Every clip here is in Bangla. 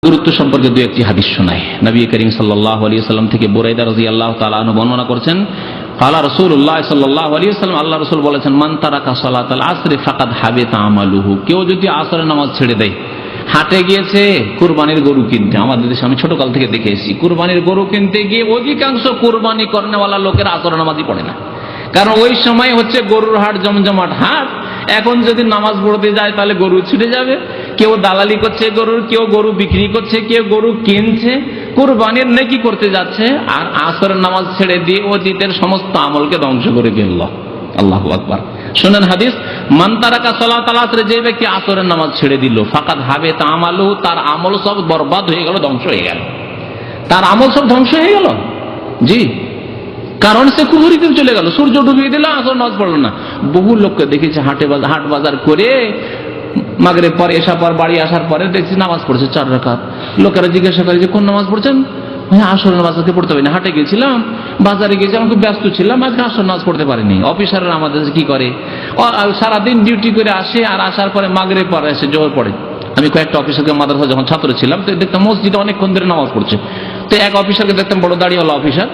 গুরুত্ব সম্পর্কে দুই একটি হাদিস শোনায়। নবী করিম সাল্লাল্লাহু আলাইহি ওয়াসাল্লাম থেকে বুরাইদা রাদিয়াল্লাহু তাআলা আনহু বর্ণনা করছেন, ক্বালা রাসূলুল্লাহ সাল্লাল্লাহু আলাইহি ওয়াসাল্লাম, আল্লাহ রাসূল বলেছেন, মান তারাকা সালাতাল আসরি ফাকাদ হাবিতা আমালুহু, কেউ যদি আসরের নামাজ ছেড়ে দেয়, হাটে গিয়েছে কুরবানির গরু কিনতে, আমাদের দেশে আমি ছোটকাল থেকে দেখে এসেছি, কুরবানির গরু কিনতে গিয়ে অধিকাংশ কুরবানি করেনেওয়ালা লোকের আসরের নামাজই পড়ে না, কারণ ওই সময় হচ্ছে গরুর হাট, জমজমাট হাট। এখন যদি নামাজ পড়তে যায় তাহলে গরু ছুটে যাবে, কেউ দালালি করছে গরুর, কেউ গরু বিক্রি করছে, কেউ গরু কিনছে, কুরবানির নেকি করতে যাচ্ছে, আর আসরের নামাজ ছেড়ে দিয়ে অতীতের সমস্ত আমলকে ধ্বংস করে ফেলল। আল্লাহু আকবার। শুনেন হাদিস, মান তারাকা সালাতাল আসর, যে ব্যক্তি আসরের নামাজ ছেড়ে দিল, ফাকাদ হাবিতা আমালুহু, তার আমল সব বরবাদ হয়ে গেল, ধ্বংস হয়ে গেল, তার আমল সব ধ্বংস হয়ে গেল। জি, কারণ সে কুফরিতে চলে গেল, সূর্য ডুবিয়ে দিল, আসর নামাজ পড়লো না। বহু লোককে দেখেছে হাট বাজার করে মাগরিব পর এশা পর বাড়ি আসার পরে দেখছি নামাজ পড়ছে 4 রাকাত। লোকেরা জিজ্ঞাসা করে যে কোন নামাজ পড়ছেন? আসর নামাজ আজকে পড়তে পারিনি, হাটে গেছিলাম, বাজারে গেছিলাম, খুব ব্যস্ত ছিলাম, আজকে আসর নামাজ পড়তে পারিনি। অফিসাররা আমাদের কি করে, সারাদিন ডিউটি করে আসে, আর আসার পরে মাগরিব পরে এসে জোহর পড়ে। আমি কয়েকটা অফিসারকে মাদ্রাসা যখন ছাত্র ছিলাম তো দেখতাম মসজিদে অনেকক্ষণ ধরে নামাজ পড়ছে। তো এক অফিসারকে দেখতাম, বড় দাড়িওয়ালা অফিসার,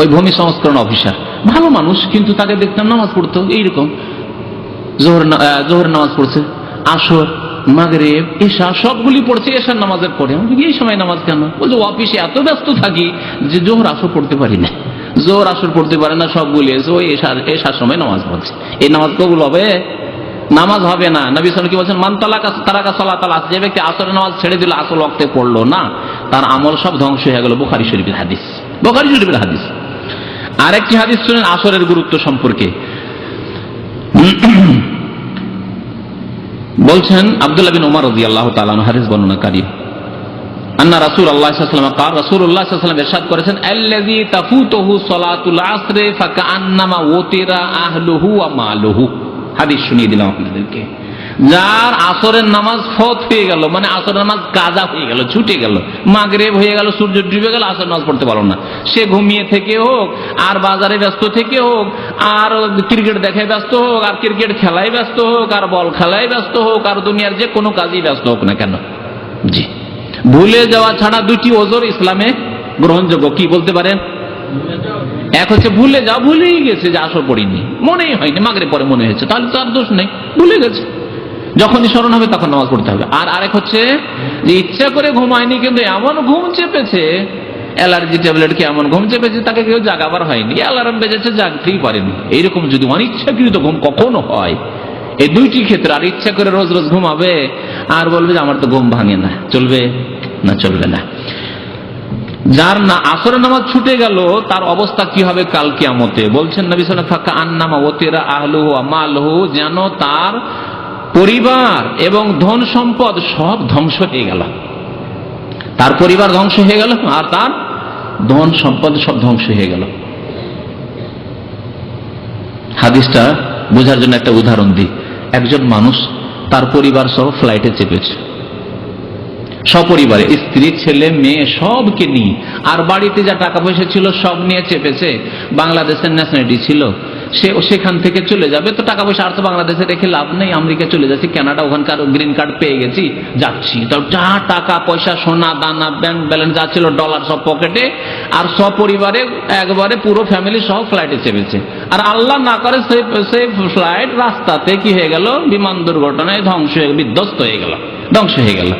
ওই ভূমি সংস্করণ অফিসার, ভালো মানুষ, কিন্তু তাকে দেখতাম নামাজ পড়তো এইরকম, জোহর নামাজ পড়ছে, আসর, মাগরিব, এশা সবগুলি পড়ছে এশার নামাজের পরে। আমি এই সময় নামাজ কেন? বলছে অফিসে এত ব্যস্ত থাকি যে জোহর আসর পড়তে পারি না, জোহর আসর পড়তে পারে না, সবগুলি এসে ওই এশার সময় নামাজ পড়ছে। এই নামাজ কবুল হবে? নামাজ হবে না। নবী সাল্লাল্লাহু আলাইহি ওয়াসাল্লাম কি বলছেন, মান তারাকা সালাতাল আসর, যে ব্যক্তি আসরের নামাজ ছেড়ে দিল, আসর ওয়াক্তে পড়লো না, তার আমল সব ধ্বংস হয়ে গেল। বুখারী শরীফের হাদিস, বুখারী শরীফের হাদিস। আরেকটি হাদিস শুনেন আসরের গুরুত্ব সম্পর্কে। বলছেন আব্দুল্লাহ বিন উমর রাদিয়াল্লাহু তাআলা আনহু হাদিস বর্ণনাকারী, আন্না রাসূলুল্লাহ সাল্লাল্লাহু আলাইহি ওয়াসাল্লাম قال, রাসূলুল্লাহ সাল্লাল্লাহু আলাইহি ওয়াসাল্লাম ইরশাদ করেছেন, আল্লাযী তাফুতুহু সালাতুল আসর ফাকান্নামা ওতিরা আহলুহু ওয়া মালুহু। হাদিস শুনিয়ে দিলাম আপনাদেরকে। যার আসরের নামাজ ফত হয়ে গেল, মানে আসরের নামাজ কাজা হয়ে গেল, ছুটে গেল, মাগরিব হয়ে গেল, সূর্য ডুবে গেল, আসরের নামাজ পড়তে পারলো না, সে ঘুমিয়ে থেকে হোক, আর বাজারে ব্যস্ত থেকে হোক, আর ক্রিকেট দেখায় ব্যস্ত হোক, আর ক্রিকেট খেলায় ব্যস্ত হোক, আর বল খেলায় ব্যস্ত হোক, আর দুনিয়ার যে কোনো কাজেই ব্যস্ত হোক না কেন, জি, ভুলে যাওয়া ছাড়া দুটি ওজর ইসলামে গ্রহণযোগ্য। কি বলতে পারেন? এক হচ্ছে ভুলে যাও, ভুলেই গেছে যে আসর পড়িনি, মনেই হয়নি, মাগরিব পরে মনে হয়েছে, তাহলে তার দোষ নেই, ভুলে গেছে, যখনই স্মরণ হবে তখন নামাজ পড়তে হবে। আর আরেক হচ্ছে যে ইচ্ছা করে ঘুমায়নি, কিন্তু এমন ঘুম চেপেছে, অ্যালার্জি ট্যাবলেট কি এমন ঘুম চেপেছে, তাকে কেউ জাগাবার হয়নি, অ্যালার্ম বেজেছে, জাগতেই পারেনি। এইরকম যদি অনিচ্ছাকৃত ঘুম কখনো হয়, এই দুইটি ক্ষেত্রে, আর ইচ্ছা করে রোজ রোজ ঘুমাবে আর বলবে যে আমার তো ঘুম ভাঙে না, চলবে না? চলবে না। যার না আসরের নামাজ ছুটে গেল, তার অবস্থা কি হবে কাল কিয়ামতে? বলছেন নবী সাল্লাল্লাহু আলাইহি ওয়াসাল্লাম, ফাকা আন্নামা ওতিরা আহলুহু ওয়া মালুহু, যেন তার পরিবার এবং ধন সম্পদ সব ধ্বংস হয়ে গেল, তার পরিবার ধ্বংস হয়ে গেল, আর তার ধন সম্পদ সব ধ্বংস হয়ে গেল। হাদিসটা বোঝার জন্য একটা উদাহরণ দিই। একজন মানুষ তার পরিবার সহ ফ্লাইটে চেপেছে, সপরিবারে, স্ত্রী, ছেলে, মেয়ে সবকে নিয়ে, আর বাড়িতে যা টাকা পয়সা ছিল সব নিয়ে চেপেছে। বাংলাদেশের ন্যাশনালিটি ছিল, সে সেখান থেকে চলে যাবে, তো টাকা পয়সা আর তো বাংলাদেশে রেখে লাভ নেই, আমেরিকা চলে যাচ্ছি, কানাডা, ওখানকার গ্রিন কার্ড পেয়ে গেছি, যাচ্ছি। তো যা টাকা পয়সা, সোনা দানা, ব্যাংক ব্যালেন্স যা ছিল, ডলার সব পকেটে, আর সপরিবারে একবারে পুরো ফ্যামিলি সহ ফ্লাইটে চেপেছে। আর আল্লাহ না করে সেই ফ্লাইট রাস্তাতে কি হয়ে গেল, বিমান দুর্ঘটনায় ধ্বংস হয়ে, বিধ্বস্ত হয়ে গেল, ধ্বংস হয়ে গেল।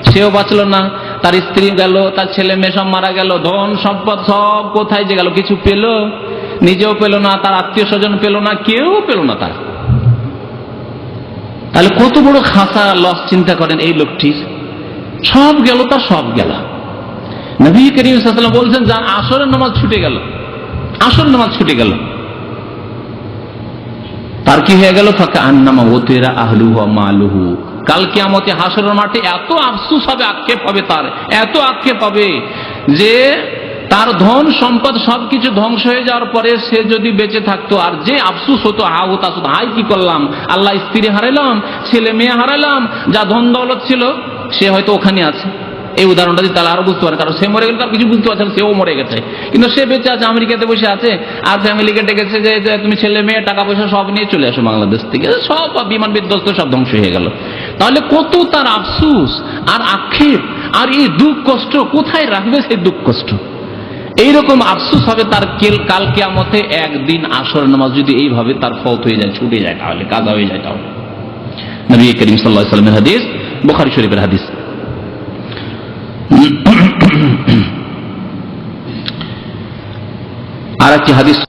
সেও বাঁচলো না, তার স্ত্রী গেল, তার ছেলে মেয়ে সব মারা গেল, ধন সম্পদ সব কোথায় যে গেল, কিছু পেল, নিজেও পেল না, তার আত্মীয় স্বজন পেল না, কেউ পেল না তার। তাহলে কত বড় খাসা লস, চিন্তা করেন এই লোকটির, সব গেল, তার সব গেল। নবী করিম সাল্লাল্লাহু আলাইহি ওয়াসাল্লাম বলছেন, যার আসরের নামাজ ছুটে গেল, আসর নামাজ ছুটে গেল, তার কি হয়ে গেল? ফাকা আন্নামা ওতিরা আহলুহু ওয়া মালুহু। কাল কিয়ামতে হাসরের মাঠে এত আফসোস হবে, আক্ষেপ হবে, তার এত আক্ষেপ হবে যে তার ধন সম্পদ সবকিছু ধ্বংস হয়ে যাওয়ার পরে সে যদি বেঁচে থাকতো, আর যে আফসোস হতো, হাই কি করলাম, আল্লাহ স্ত্রী হারাইলাম, ছেলে মেয়ে হারাইলাম, যা ধন দৌলত ছিল সে হয়তো ওখানে আছে। এই উদাহরণটা দিয়ে তাহলে আরো বুঝতে পারে, কারণ সে মরে গেলে তার কিছু বুঝতে পারছে না, সেও মরে গেছে, কিন্তু সে বেঁচে আছে, আমেরিকাতে বসে আছে, আর ফ্যামিলিকে ডেকেছে যে তুমি ছেলে মেয়ে টাকা পয়সা সব নিয়ে চলে আসো বাংলাদেশ থেকে, সব বিমান বিধ্বস্ত, সব ধ্বংস হয়ে গেল। তাহলে কত তার আফসোস আর আক্ষেপ, আর এই দুঃখ কষ্ট কোথায় রাখবে? সেই দুঃখ কষ্ট এইরকম আফসোস হবে তার কাল কিয়ামতে। একদিন আসর নামাজ যদি এইভাবে তার ফৌত হয়ে যায়, ছুটে যায়, তাহলে কাজা হয়ে যায়। তাহলে নবী করিম সাল্লাল্লাহু আলাইহি ওয়াসাল্লামের হাদিস, বুখারী শরীফের হাদিস। আর একটি হাদিস